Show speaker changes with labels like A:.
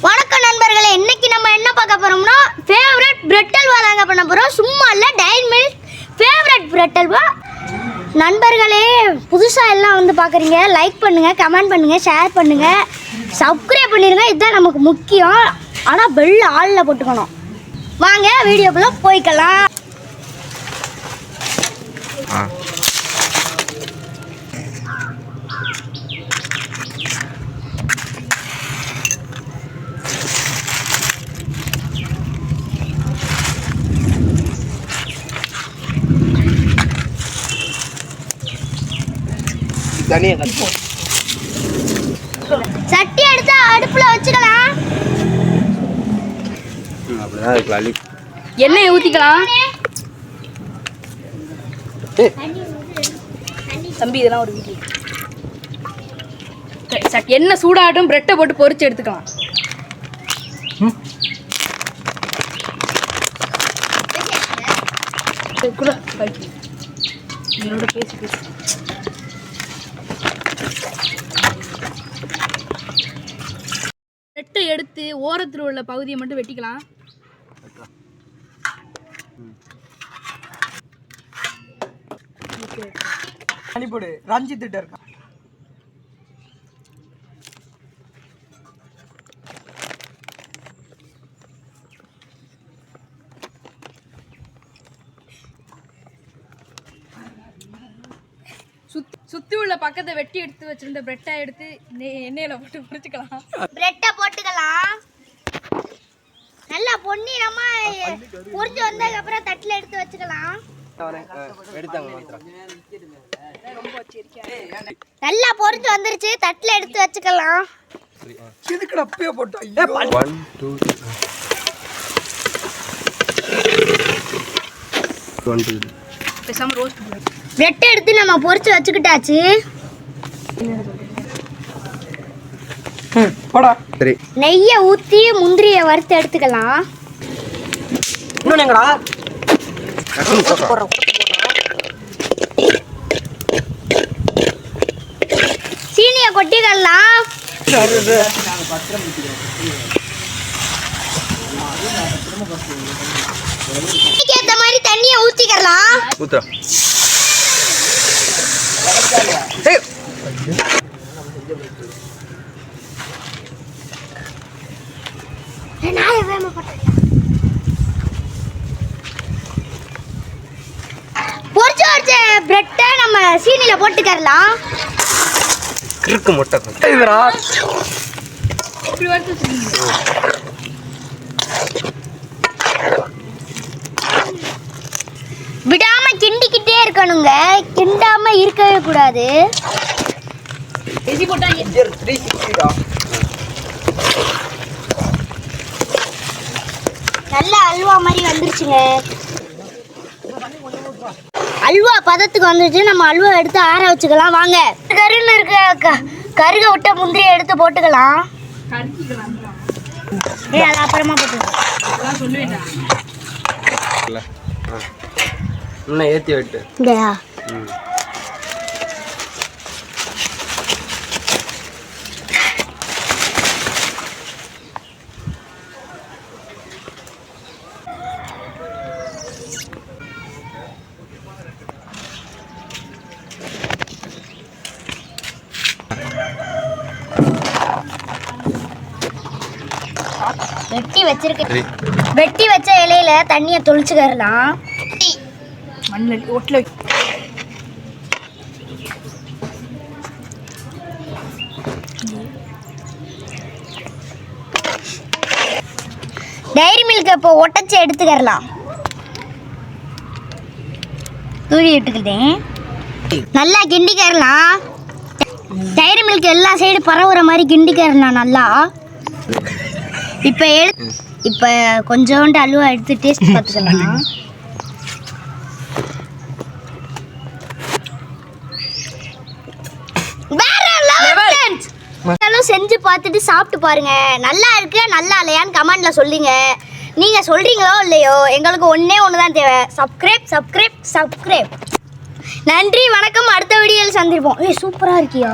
A: வணக்கம் நண்பர்களே, இன்னைக்கு நம்ம என்ன பார்க்க போறோம்னா ஃபேவரட் பிரெட் அல்வா தாங்க பண்ண போறோம். சும்மா இல்ல, Dairy Milk favourite bread halwa. நண்பர்களே, புதுசா எல்லாம் வந்து பாக்குறீங்க, லைக் பண்ணுங்க, கமெண்ட் பண்ணுங்க, ஷேர் பண்ணுங்க, சப்ஸ்கிரைப் பண்ணிருங்க. இதுதான் நமக்கு முக்கியம். ஆனா பெல் ஆல்ல போட்டுக்கணும். வாங்க வீடியோக்குள்ள போய்க்கலாம். சட்டி எடுத்து அடுப்புல வச்சுக்கலாம்.
B: எண்ணெய் ஊத்திக்கலாம். தம்பி இதெல்லாம் ஒரு வீடியோ. எண்ணெய் சூடாகட்டும், பிரெட்டை போட்டு பொரிச்சு எடுத்துக்கலாம். என்னோட பேசி பிரெட்டை எடுத்து ஓரத்தில் உள்ள பகுதியை மட்டும் வெட்டிக்கலாம்.
C: அனுப்பிடு, ரஞ்சித் கிட்ட இருக்கா.
B: சுத்தி உள்ள பக்கத்தை வெட்டி எடுத்து வச்சிருந்த பிரெட்டை எடுத்து எண்ணெயில போட்டு பொரிச்சுக்கலாம்.
A: பிரெட்டை போட்டுக்கலாம். நல்லா பொன்னிறமா பொரிச்சு வந்ததுக்கு அப்புறம் தட்டுல எடுத்து வச்சுக்கலாம். நல்லா பொரிச்சு வந்துருச்சு, தட்டுல எடுத்து வச்சுக்கலாம்.
C: எதுக்குடா அப்பவே போட்டா? 1 2
B: பேசாம ரோஸ்ட்
A: பிரெட் எடுத்து நம்ம பொரிச்சு வச்சுக்கிட்டாச்சு.
C: போடா. சரி,
A: நெய்யை ஊத்தி முந்திரியை வறுத்து எடுத்துக்கலாம்.
C: இன்னும் எங்கடா
A: சீனியை கொட்டிக்கலாம். ஏத்த மாதிரி தண்ணியை ஊத்திக்கலாம். பொரிச்சு வச்ச பிரெட்டை நம்ம சீனில போட்டுக்கலாம்.
C: கிறுக்கு முட்டை இதுடா.
B: இப்படி வறுத்து வச்சிருக்கீங்க.
A: விடாம கிண்டிக்கிட்டே இருக்கணுங்க, கிண்டாம இருக்கவே கூடாது. நல்ல அல்வா மாதிரி வந்துருச்சுங்க. அல்வா பதத்துக்கு வந்துருச்சு. நம்ம அல்வா எடுத்து ஆற வச்சுக்கலாம். வாங்க, கருன்னு இருக்க கருக விட்ட முந்திரியை எடுத்து போட்டுக்கலாம். அது அப்புறமா போட்டுக்கலாம்.
B: சொல்லுவேன்
C: இன்னும் ஏற்றி விட்டு
A: இங்கயா வெட்டி வச்ச இலையில தண்ணியை தொளிச்சுக்கலாம்.
B: மண்ணில் ஒட்டில்
A: டைரி மில்க் இப்போ ஒட்டச்சு எடுத்துக்கலாம். தூவி விட்டுக்கிட்டேன். நல்லா கிண்டிக்கிறலாம். டைரி மில்க் எல்லா சைடு பரவுற மாதிரி கிண்டிக்கிறலாம் நல்லா. இப்போ கொஞ்சோண்டு அல்வா எடுத்து டேஸ்ட் பார்த்துக்கலாம். செஞ்சு பார்த்துட்டு சாப்பிட்டு பாருங்க. நல்லா இருக்கு நல்லா இல்லையான்னு கமெண்ட்ல சொல்லுங்க. நீங்க சொல்றீங்களோ இல்லையோ, எங்களுக்கு ஒண்ணே ஒன்று தான் தேவை, சப்ஸ்கிரைப் சப்ஸ்கிரைப் சப்ஸ்கிரைப். நன்றி வணக்கம், அடுத்த வீடியோவில் சந்திப்போம். சூப்பரா இருக்கியா?